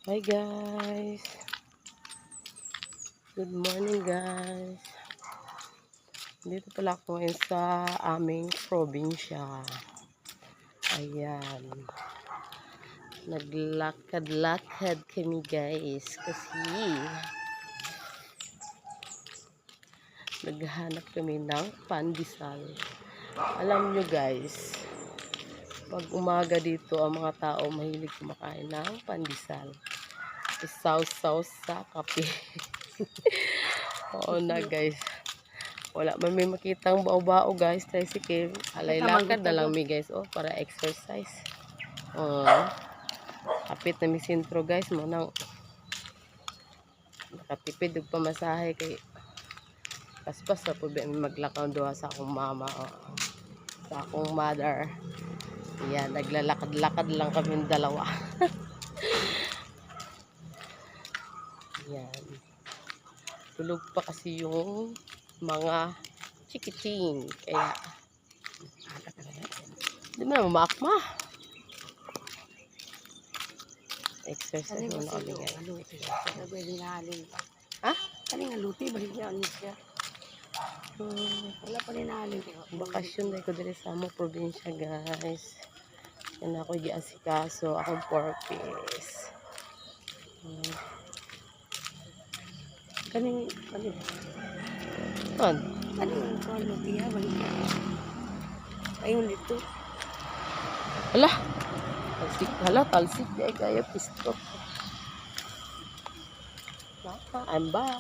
Hi guys, good morning guys. Dito pala ako ngayon sa aming probinsya. Ayan, naglakad-lakad kami guys kasi naghahanap kami ng pandesal. Alam nyo guys, pag umaga dito ang mga tao mahilig kumakain ng pandesal. Isaw-saw sa kape. Oo na guys. Wala man may makitang bao-bao guys. Tricycle. Alay lakad na lang mi guys. Oh, para exercise. Oh. Kapit na mi sentro guys. Munang nakatipid og pamasahe kay paspas sa po mi maglakaw doha sa akong mama. Oh. Sa akong mother. Yan, naglalakad-lakad lang kami dalawa. Yan. Tulog pa kasi yung mga chikiting. Kaya, hindi mo na mamakma. Exercise mo na kami guys. Ha? Kaling aluti, balik niya ano siya. Wala pa rin nahalin. Bakasyon na ko dali sa among probinsya guys. Yan ako giasikaso. Akong 4 piece. Kaling Ton. ko aluti ha, balik niya. Ayun dito. Hala. Talsik. Hala, talsik. Di ay kaya pistot. I'm back.